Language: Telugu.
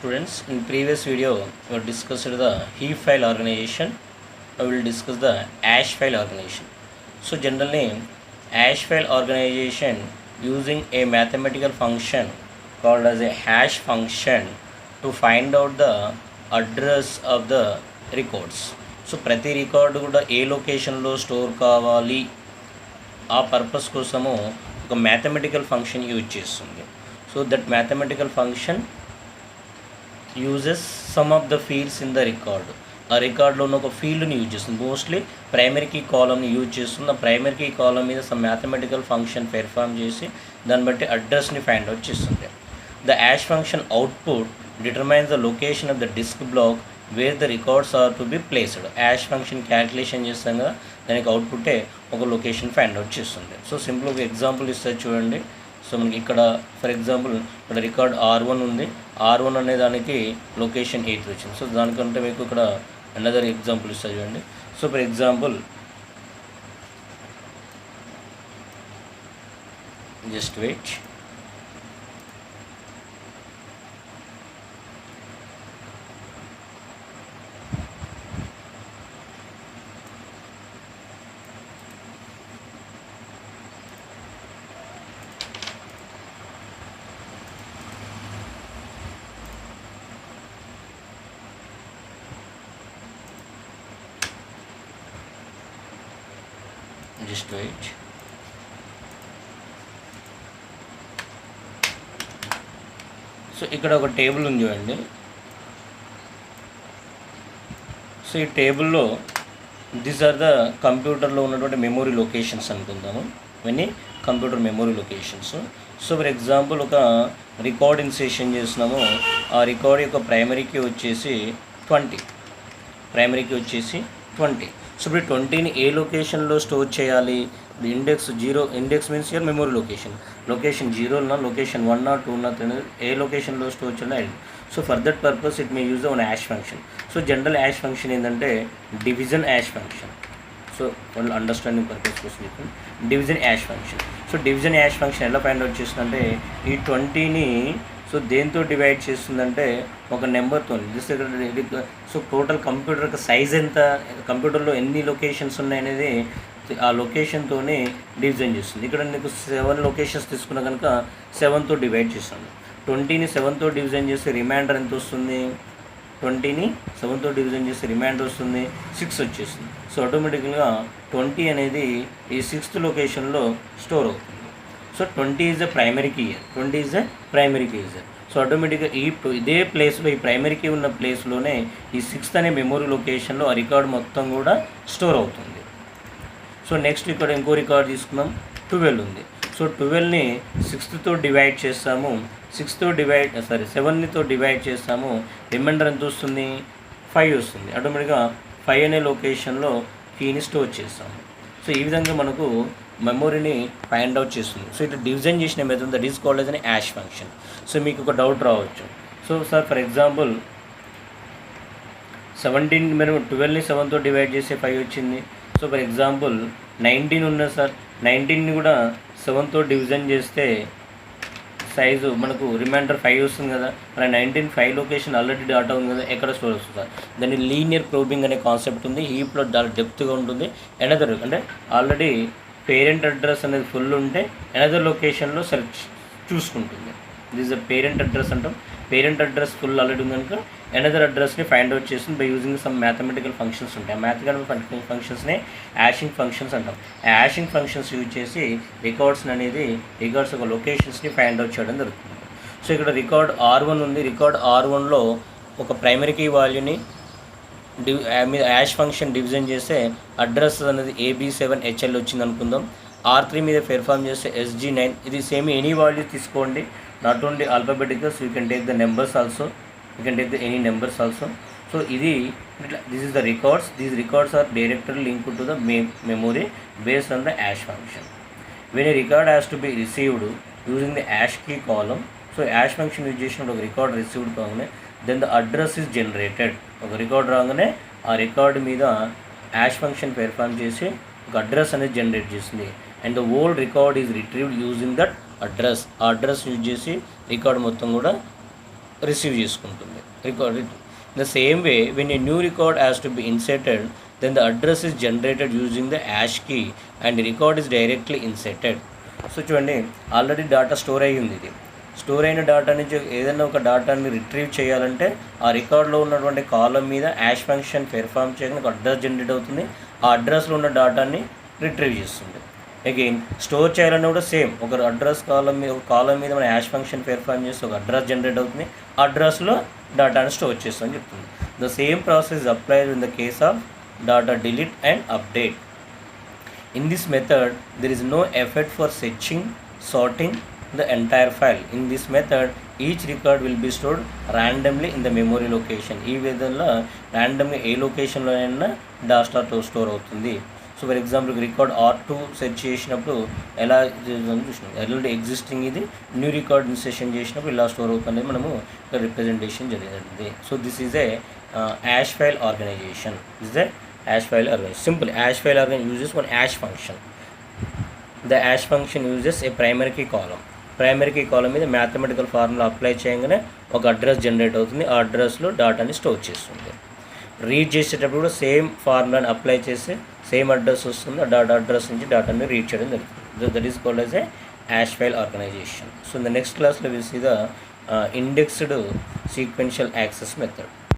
Students, in previous video we discussed the heap file organization. I will discuss the hash file organization. So generally hash file organization using a mathematical function called as a hash function to find out the address of the records. So ప్రతి రికార్డు కూడా ఏ లొకేషన్లో స్టోర్ కావాలి ఆ పర్పస్ కోసము ఒక మ్యాథమెటికల్ ఫంక్షన్ యూజ్ చేస్తుంది. So that mathematical function uses some of the fields in the record. ఆ రికార్డులో ఉన్న ఒక ఫీల్డ్ని యూజ్ చేస్తుంది. మోస్ట్లీ ప్రైమరీ కీ కాలమ్ని యూజ్ చేస్తుంది. ఆ ప్రైమరీ కీ కాలమ్ మీద సమ్ మ్యాథమెటికల్ ఫంక్షన్ పెర్ఫామ్ చేసి దాన్ని బట్టి అడ్రస్ని ఫైండ్ అవుట్ చేస్తుంది. The hash function output determines the location of the disc block where the records are to be placed. Hash function calculation చేస్తాం కదా, దానికి అవుట్పుట్టే ఒక లొకేషన్ ఫైండ్ అవుట్ చేస్తుంది. సో సింపుల్ ఒక ఎగ్జాంపుల్ ఇస్తుంది చూడండి. సో మనకి ఇక్కడ ఫర్ ఎగ్జాంపుల్ ఇక్కడ రికార్డ్ R1 ఉంది. R1 అనే దానికి లొకేషన్ 8 వచ్చింది. సో దానికంటే మీకు ఇక్కడ అనదర్ ఎగ్జాంపుల్ ఇస్తుంది చూడండి. So for example just wait. Just wait. So ఇక్కడ ఒక టేబుల్ ఉంది చూడండి. సో ఈ టేబుల్లో దీస్ ఆర్ ద కంప్యూటర్లో ఉన్నటువంటి మెమొరీ లొకేషన్స్ అనుకుందాము. ఇవన్నీ computer memory locations. So for example ఒక రికార్డ్ ఇన్సర్షన్ చేసినాము. ఆ రికార్డ్ యొక్క ప్రైమరీకి వచ్చేసి 20. ప్రైమరీకి వచ్చేసి 20. సో ఇప్పుడు 20ని ఏ లొకేషన్లో స్టోర్ చేయాలి? Index 0, index means your memory location. Location 0 ఉన్నా, లొకేషన్ 1 or 2 ఉన్నా, ఏ లొకేషన్లో స్టోర్ చేయాలి. So for that purpose it may use the one hash function. So general hash function ఏంటంటే డివిజన్ యాష్ ఫంక్షన్. సో వాళ్ళు అండర్స్టాండింగ్ పర్పస్ కోసం చెప్పండి division hash function. So division hash function ఎలా ఫైండ్ అవుట్ చేస్తుందంటే ఈ 20ని సో దేంతో డివైడ్ చేస్తుందంటే ఒక నెంబర్తో. సో టోటల్ కంప్యూటర్ యొక్క సైజ్ ఎంత, కంప్యూటర్లో ఎన్ని లొకేషన్స్ ఉన్నాయనేది ఆ లొకేషన్తోనే డివిజన్ చేస్తుంది. ఇక్కడ నీకు 7 లొకేషన్స్ తీసుకున్నా కనుక 7తో డివైడ్ చేస్తుంది. 20ని 7తో డివిజన్ చేస్తే రిమైండర్ ఎంత వస్తుంది? 20ని 7తో డివిజన్ చేస్తే రిమైండర్ వస్తుంది 6 వచ్చేస్తుంది. సో ఆటోమేటిక్గా 20 అనేది ఈ 6th లొకేషన్లో స్టోర్ అవుతుంది. So 20 is the primary key here. 20 is the primary key here. So ఆటోమేటిక్గా ఇదే ప్లేస్లో, ఈ ప్రైమరీ కీ ఉన్న ప్లేస్లోనే ఈ 6th అనే మెమొరీ లొకేషన్లో ఆ రికార్డ్ మొత్తం కూడా స్టోర్ అవుతుంది. సో నెక్స్ట్ ఇక్కడ ఇంకో రికార్డ్ తీసుకున్నాం, 12 ఉంది. సో 12ని 6తో డివైడ్ చేస్తాము. 7తో డివైడ్ చేస్తాము. రిమైండర్ ఎంత వస్తుంది? 5 వస్తుంది. ఆటోమేటిక్గా 5 అనే లొకేషన్లో కీని స్టోర్ చేస్తాము. సో ఈ విధంగా మనకు మెమొరీని ఫైండ్ అవుట్ చేస్తుంది. సో ఇట్లా డివిజన్ చేసిన method that is called as an hash function. So మీకు ఒక డౌట్ రావచ్చు. సో సార్ ఫర్ ఎగ్జాంపుల్ 17 మీరు 12ని 7తో డివైడ్ చేస్తే 5 వచ్చింది. సో ఫర్ ఎగ్జాంపుల్ 19 ఉన్నది సార్, 19ని కూడా 7తో డివిజన్ చేస్తే సైజు మనకు రిమైండర్ 5 వస్తుంది కదా. మన 19 5 లొకేషన్ ఆల్రెడీ డాటా ఉంది కదా, ఎక్కడ స్టోర్ వస్తుంది సార్? దాన్ని లీనియర్ ప్రోబింగ్ అనే కాన్సెప్ట్ ఉంది. హీప్లో చాలా డెప్త్గా ఉంటుంది. ఎనదర్ అంటే ఆల్రెడీ పేరెంట్ అడ్రస్ అనేది ఫుల్ ఉంటే ఎనదర్ లొకేషన్లో సెర్చ్ చూసుకుంటుంది. దిస్ ద పేరెంట్ అడ్రస్ అంటాం. పేరెంట్ అడ్రస్ ఫుల్ ఆల్రెడీ ఉంది కనుక ఎనదర్ అడ్రస్ని ఫైండ్ అవుట్ చేస్తుంది by using some mathematical functions ఉంటాయి. ఆ మ్యాథమెటికల్ ఫంక్షన్స్ని యాషింగ్ ఫంక్షన్స్ అంటాం. ఆ యాషింగ్ ఫంక్షన్స్ యూజ్ చేసి రికార్డ్స్ ఒక లొకేషన్స్ని ఫైండ్ అవుట్ చేయడం జరుగుతుంది. సో ఇక్కడ రికార్డ్ R1 ఉంది. రికార్డ్ R1లో ఒక ప్రైమరీ కీ వాల్యూని మీద యాష్ ఫంక్షన్ డివిజన్ చేస్తే అడ్రస్ అనేది AB7HL వచ్చింది అనుకుందాం. R3 మీద పెర్ఫామ్ చేస్తే SG9. ఇది సేమ్ ఎనీ వాల్యూ తీసుకోండి, not only alphabeticals, you can take the numbers also, you can take the any numbers also. So this is the records. These records are directly link to the memory based on the hash function. When a record has to be received using the hash key column. So hash function use చేసిన ఒక రికార్డ్ రిసీవ్డ్ కాగానే then the address is generated. ఒక రికార్డ్ రాగానే ఆ రికార్డు మీద యాష్ ఫంక్షన్ పెర్ఫామ్ చేసి ఒక అడ్రస్ అనేది జనరేట్ చేస్తుంది. And the whole record is retrieved using that address. ఆ అడ్రస్ యూజ్ చేసి రికార్డ్ మొత్తం కూడా రిసీవ్ చేసుకుంటుంది record. The same way when a new record has to be inserted then the address is generated using the hash key and record is directly inserted. So చూడండి, ఆల్రెడీ డేటా స్టోర్ అయ్యి ఉంది. ఇది స్టోర్ అయిన డేటా నుంచి ఏదైనా ఒక డేటాని రిట్రీవ్ చేయాలంటే ఆ రికార్డులో ఉన్నటువంటి కాలం మీద యాష్ ఫంక్షన్ పెర్ఫామ్ చేయడానికి ఒక అడ్రస్ జనరేట్ అవుతుంది. ఆ అడ్రస్లో ఉన్న డేటాని రిట్రీవ్ చేస్తుంది. అగైన్ స్టోర్ చేయాలన్నా కూడా సేమ్, ఒక అడ్రస్ కాలం మీద, ఒక కాలం మీద మన యాష్ ఫంక్షన్ పెర్ఫామ్ చేస్తే ఒక అడ్రస్ జనరేట్ అవుతుంది. ఆ అడ్రస్లో డేటాని స్టోర్ చేస్తామని చెప్తుంది. The same process applied in the case of data delete and update. In this method there is no effort for searching, sorting the entire file. In this method each record will be stored randomly in the memory location. ఈ విధంగా ర్యాండమ్గా ఏ లొకేషన్లో అయినా డేటా స్టోర్ అవుతుంది. So for example record R2 search చేసినప్పుడు ఎలా చూసినాం, ఆల్రెడీ ఎగ్జిస్టింగ్ ఇది న్యూ రికార్డ్ ఇన్సర్షన్ చేసినప్పుడు ఇలా స్టోర్ అవుతుంది మనము రిప్రజెంటేషన్ జరిగింది. So this is a hash file organization. This is a hash file organization. Simple hash file organization uses one hash function. The hash function uses a primary key column. Primary key column మీద మ్యాథమెటికల్ ఫార్ములా అప్లై చేయగానే ఒక అడ్రస్ జనరేట్ అవుతుంది. ఆ అడ్రస్లో డేటాని స్టోర్ చేస్తుంది. రీడ్ చేసేటప్పుడు కూడా సేమ్ ఫార్ములాని అప్లై చేసి సేమ్ అడ్రస్ వస్తుంది. ఆ అడ్రస్ నుంచి డేటాని రీడ్ చేయడం జరుగుతుంది. That is called as a hash file organization. So in the next క్లాస్లో will see the indexed sequential access method.